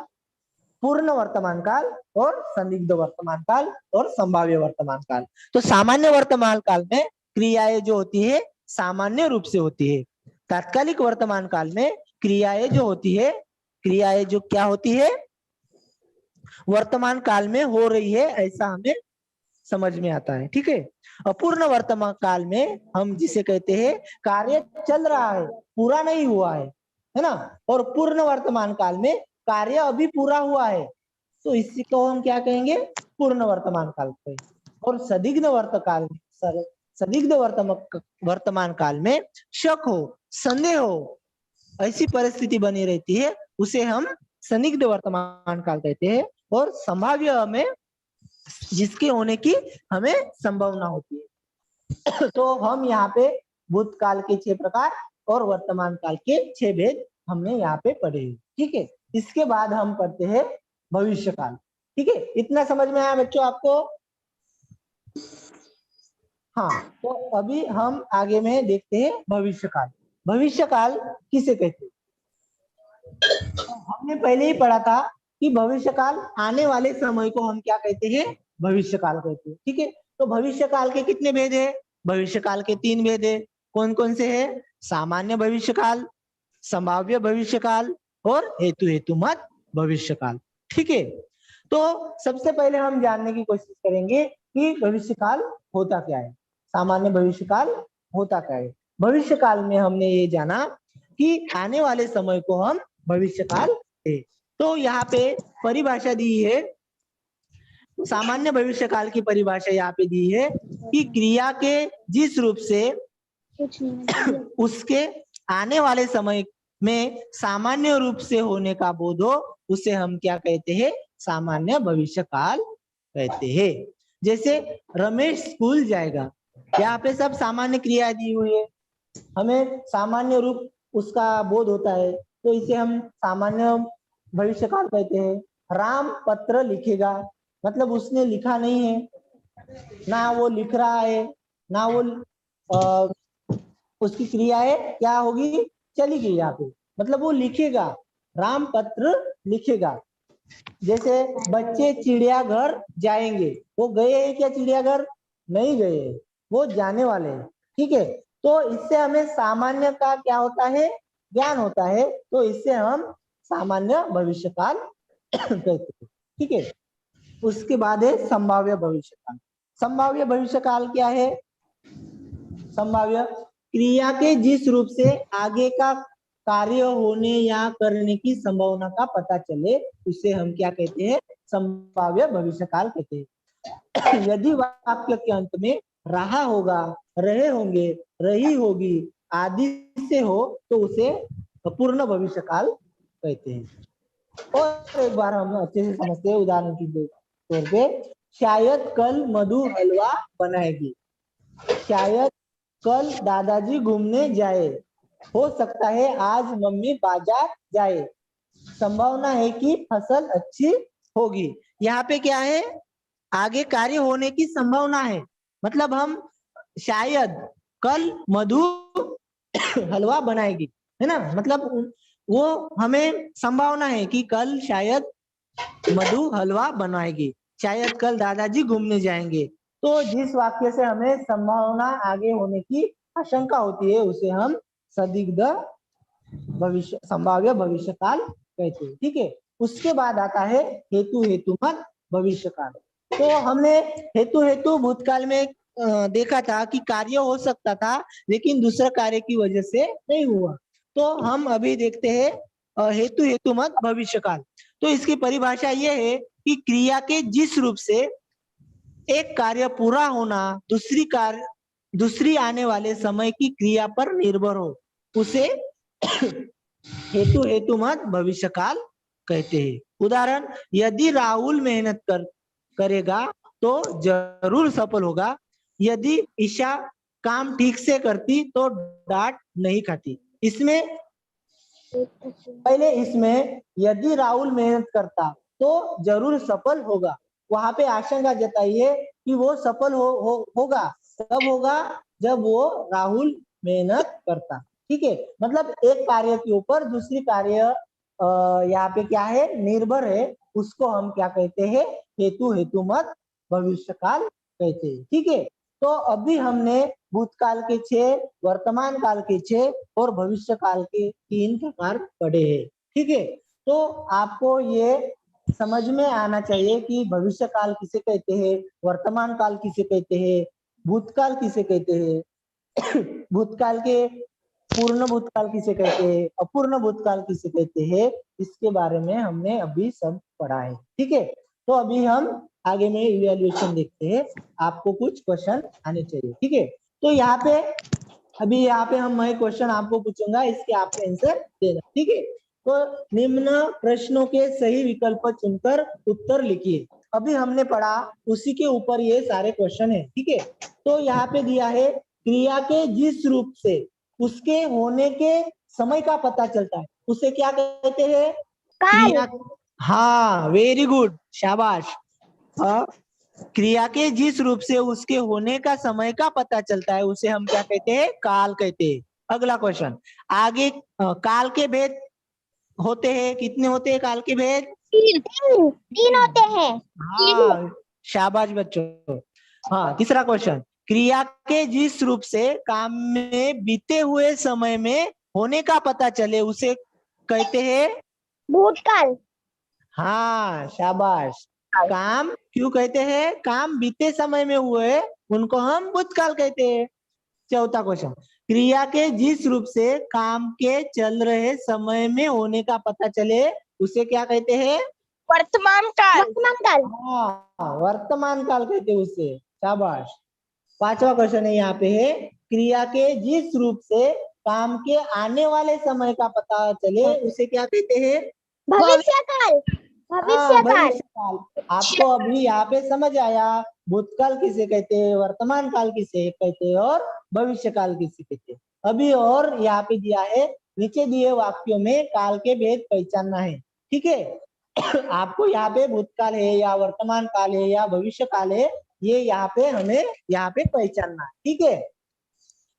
[SPEAKER 1] पूर्ण वर्तमान काल और संदिग्ध वर्तमान काल और संभाव्य वर्तमान काल। तो सामान्य वर्तमान काल में क्रियाएं जो होती है सामान्य रूप से होती है, तात्कालिक वर्तमान काल में क्रियाएं जो होती है, क्रियाएं जो क्या होती है, वर्तमान काल में हो रही है, ऐसा हमें समझ में आता है। ठीक है, अपूर्ण वर्तमान काल में हम जिसे कहते हैं कार्य चल रहा है, पूरा नहीं हुआ है ना। और पूर्ण वर्तमान काल में कार्य अभी पूरा हुआ है, तो इसी को हम क्या कहेंगे, पूर्ण वर्तमान काल कहेंगे। और संदिग्ध वर्तमान काल में शक हो, संदेह हो, ऐसी परिस्थिति बनी रहती है, उसे हम संदिग्ध वर्तमान काल कहते हैं। और संभाव्य में जिसके होने की हमें संभावना होती है। तो हम यहाँ पे भूतकाल के 6 प्रकार और वर्तमान काल के 6 भेद हमने यहाँ पे पढ़े। ठीक है, इसके बाद हम पढ़ते हैं भविष्य काल। ठीक है, इतना समझ में आया बच्चों आपको। हाँ, तो अभी हम आगे में देखते हैं भविष्य काल। भविष्य काल किसे कहते हैं, तो हमने पहले ही पढ़ा था कि भविष्य काल, आने वाले समय को हम क्या कहते हैं, भविष्य काल कहते हैं। ठीक है, तो भविष्य काल के कितने भेद है, भविष्य काल के 3 भेद है। कौन कौन से है, सामान्य भविष्य काल, संभाव्य भविष्य काल और हेतु हेतुमत भविष्य काल। ठीक है, तो सबसे पहले हम जानने की कोशिश करेंगे कि भविष्यकाल होता क्या है, सामान्य भविष्यकाल होता क्या है। भविष्यकाल में हमने ये जाना कि आने वाले समय को हम भविष्यकाल है। तो यहाँ पे परिभाषा दी है, सामान्य भविष्यकाल की परिभाषा यहाँ पे दी है कि क्रिया के जिस रूप से
[SPEAKER 2] कुछ नहीं
[SPEAKER 1] उसके आने वाले समय में सामान्य रूप से होने का बोध हो, उसे हम क्या कहते हैं, सामान्य भविष्यकाल कहते हैं। जैसे रमेश स्कूल जाएगा, यहाँ पे सब सामान्य क्रिया दी हुई है, हमें सामान्य रूप उसका बोध होता है, तो इसे हम सामान्य भविष्यकाल कहते हैं। राम पत्र लिखेगा, मतलब उसने लिखा नहीं है, ना वो लिख रहा है, ना वो उसकी क्रियाएं क्या होगी, चली गई यहाँ पे, मतलब वो लिखेगा, राम पत्र लिखेगा। जैसे बच्चे चिड़ियाघर जाएंगे, वो गए हैं क्या चिड़ियाघर, नहीं गए, वो जाने वाले हैं, ठीक है। तो इससे हमें सामान्य का क्या होता है, ज्ञान होता है, तो इससे हम सामान्य भविष्यकाल कहते हैं, ठीक है। उसके बाद है संभाव्य भविष्यकाल। संभाव्य भविष्यकाल क्या है, संभाव्य क्रिया के जिस रूप से आगे का कार्य होने या करने की संभावना का पता चले, उसे हम क्या कहते हैं, संभाव्य भविष्यकाल कहते हैं। यदि वाक्य के अंत में रहा होगा, रहे होंगे, रही होगी आदि से हो, तो उसे पूर्ण भविष्यकाल कहते हैं। और एक बार हम अच्छे से समझते हैं, उदाहरण के तौर पे, शायद कल मधु हलवा बनाएगी, शायद कल दादाजी घूमने जाए, हो सकता है आज मम्मी बाजार जाए, संभावना है कि फसल अच्छी होगी। यहाँ पे क्या है, आगे कार्य होने की संभावना है, मतलब हम शायद कल मधु हलवा बनाएगी, है ना, मतलब वो हमें संभावना है कि कल शायद मधु हलवा बनाएगी, शायद कल दादाजी घूमने जाएंगे। तो जिस वाक्य से हमें संभावना आगे होने की आशंका होती है, उसे हम संदिग्ध भविष्य, संभाव्य भविष्यकाल कहते हैं, ठीक है। उसके बाद आता है हेतु हेतुमत भविष्यकाल। तो हमने हेतु हेतु भूतकाल में देखा था कि कार्य हो सकता था, लेकिन दूसरा कार्य की वजह से नहीं हुआ। तो हम अभी देखते हैं हेतु हेतुमत भविष्यकाल। तो इसकी परिभाषा ये है कि क्रिया के जिस रूप से एक कार्य पूरा होना दूसरी आने वाले समय की क्रिया पर निर्भर हो, उसे हेतु हेतुमत भविष्यकाल कहते हैं। उदाहरण, यदि राहुल मेहनत करेगा तो जरूर सफल होगा, यदि ईशा काम ठीक से करती तो डांट नहीं खाती। इसमें पहले इसमें यदि राहुल मेहनत करता तो जरूर सफल होगा, वहां पे आशंका जताई है कि वो सफल होगा, कब होगा, जब वो राहुल मेहनत करता, ठीक है। मतलब एक कार्य के ऊपर दूसरी कार्य यहाँ पे क्या है, निर्भर है, उसको हम क्या कहते हैं, हेतु हेतुमत भविष्यकाल कहते हैं, ठीक है। तो अभी हमने भूतकाल के 6, वर्तमान काल के 6 और भविष्य काल के 3 प्रकार पढ़े हैं, ठीक है। तो आपको ये समझ में आना चाहिए कि भविष्य काल किसे कहते हैं, वर्तमान काल किसे कहते हैं, भूतकाल किसे कहते हैं, भूतकाल के पूर्ण भूतकाल किसे कहते हैं, अपूर्ण भूतकाल किसे कहते हैं, इसके बारे में हमने अभी सब पढ़ा है, ठीक है। तो अभी हम आगे में इवैल्यूएशन देखते हैं, आपको कुछ क्वेश्चन आने चाहिए, ठीक है। तो यहाँ पे अभी यहाँ पे मैं क्वेश्चन आपको पूछूंगा, इसके आपके आंसर देना, ठीक है। तो निम्न प्रश्नों के सही विकल्प चुनकर उत्तर लिखिए। अभी हमने पढ़ा उसी के ऊपर ये सारे क्वेश्चन है, ठीक है। तो यहाँ पे दिया है क्रिया के जिस रूप से उसके होने के समय का पता चलता है, उसे क्या कहते हैं, क्रिया। हाँ, वेरी गुड, शाबाश। क्रिया के जिस रूप से उसके होने का समय का पता चलता है, उसे हम क्या कहते हैं, काल कहते हैं। अगला क्वेश्चन, आगे काल के भेद होते हैं, कितने होते हैं काल के भेद,
[SPEAKER 2] 3 होते हैं।
[SPEAKER 1] हाँ, शाबाश बच्चों। हाँ, तीसरा क्वेश्चन, क्रिया के जिस रूप से काम में बीते हुए समय में होने का पता चले, उसे कहते हैं
[SPEAKER 2] भूतकाल।
[SPEAKER 1] हाँ, शाबाश। काम क्यों कहते हैं? काम बीते समय में हुए उनको हम भूतकाल कहते हैं। चौथा क्वेश्चन, क्रिया के जिस रूप से काम के चल रहे समय में होने का पता चले उसे क्या कहते हैं?
[SPEAKER 3] वर्तमान काल।
[SPEAKER 2] वर्तमान काल।
[SPEAKER 1] हाँ, वर्तमान काल कहते हैं उसे। शाबाश। पांचवा क्वेश्चन है यहाँ पे है, क्रिया के जिस रूप से काम के आने वाले समय का पता चले उसे क्या कहते हैं?
[SPEAKER 2] भविष्य काल। भविष्य काल।
[SPEAKER 1] भविष्य काल। आपको अभी यहाँ पे समझ आया भूतकाल किसे कहते हैं, वर्तमान काल किसे कहते हैं और भविष्य काल किसे कहते हैं। अभी और यहाँ पे दिया है, नीचे दिए वाक्यों में काल के भेद पहचानना है। ठीक है। आपको यहाँ पे भूतकाल है या वर्तमान काल है या भविष्य काल है, ये यहाँ पे हमें यहाँ पे पहचानना है। ठीक है।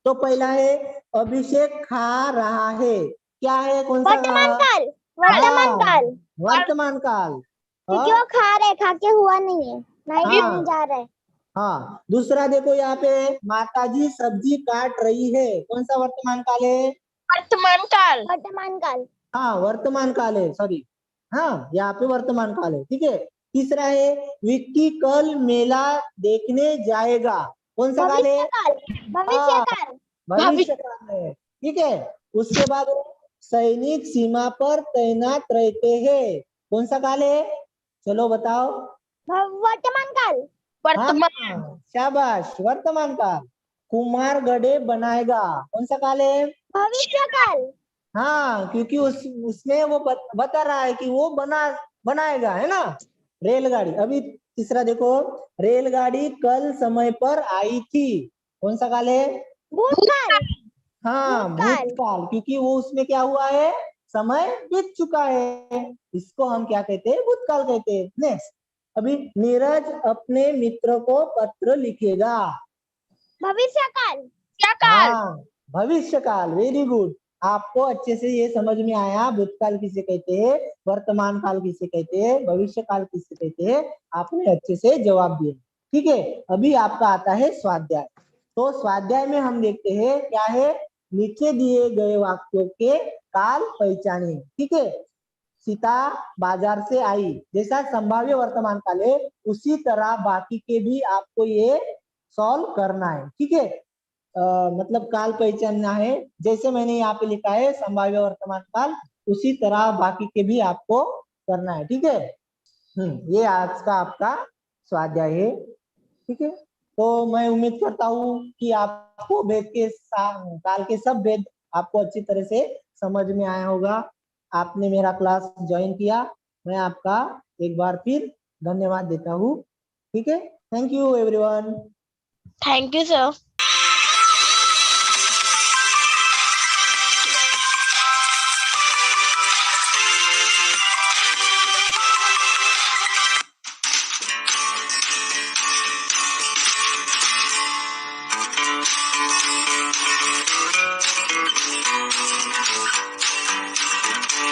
[SPEAKER 1] तो पहला है, अभिषेक खा रहा है, क्या है? कौन सा?
[SPEAKER 2] वर्तमान काल। वर्तमान काल।
[SPEAKER 1] वर्तमान काल।
[SPEAKER 2] क्योंकि वो खा रहे, खा के हुआ नहीं है, नहीं
[SPEAKER 1] हाँ।
[SPEAKER 2] खाने जा रहे।
[SPEAKER 1] हाँ। दूसरा देखो यहाँ पे, माताजी सब्जी काट रही है, कौन सा वर्तमान काल है?
[SPEAKER 3] वर्तमान काल।
[SPEAKER 2] वर्तमान काल।
[SPEAKER 1] हाँ, वर्तमान काल है, सॉरी। हाँ, यहाँ पे वर्तमान काल है। ठीक है। तीसरा है, विक्की कल मेला देखने जाएगा, कौन सा काल है?
[SPEAKER 2] भविष्य काल। भविष्य काल।
[SPEAKER 1] भविष्य काल है। ठीक है। उसके बाद सैनिक सीमा पर तैनात रहते हैं, कौन सा काल है? चलो बताओ।
[SPEAKER 2] वर्तमान काल।
[SPEAKER 3] वर्तमान।
[SPEAKER 1] हाँ, शाबाश, वर्तमान काल। कुमार गड्ढे बनाएगा, कौन सा काल है?
[SPEAKER 2] भविष्य काल।
[SPEAKER 1] हाँ, क्योंकि उसमें वो बता रहा है कि वो बनाएगा, है ना, रेलगाड़ी। अभी तीसरा देखो, रेलगाड़ी कल समय पर आई थी, कौन सा काल है?
[SPEAKER 2] भूतकाल।
[SPEAKER 1] हाँ, भूतकाल, क्योंकि वो उसमें क्या हुआ है, समय बीत चुका है, इसको हम क्या कहते हैं? भूतकाल कहते हैं। नेक्स्ट, अभी नीरज अपने मित्र को पत्र लिखेगा,
[SPEAKER 2] भविष्य काल।
[SPEAKER 3] क्या काल?
[SPEAKER 1] हाँ, भविष्य काल। Very good. आपको अच्छे से ये समझ में आया, भूतकाल किसे कहते हैं, वर्तमान काल किसे कहते हैं, भविष्य काल किसे कहते हैं, आपने अच्छे से जवाब दिए। ठीक है। अभी आपका आता है स्वाध्याय। तो स्वाध्याय में हम देखते हैं क्या है, नीचे दिए गए वाक्यों के काल पहचाने। ठीक है। सीता बाजार से आई, जैसा संभाव्य वर्तमान काल है उसी तरह बाकी के भी आपको ये सॉल्व करना है। ठीक है। मतलब काल पहचानना है, जैसे मैंने यहाँ पे लिखा है संभाव्य वर्तमान काल, उसी तरह बाकी के भी आपको करना है। ठीक है। ये आज का आपका स्वाध्याय है। ठीक है। तो मैं उम्मीद करता हूँ कि आपको वेद के काल के सब वेद आपको अच्छी तरह से समझ में आया होगा। आपने मेरा क्लास ज्वाइन किया, मैं आपका एक बार फिर धन्यवाद देता हूँ। ठीक है। Thank you everyone.
[SPEAKER 3] Thank you sir.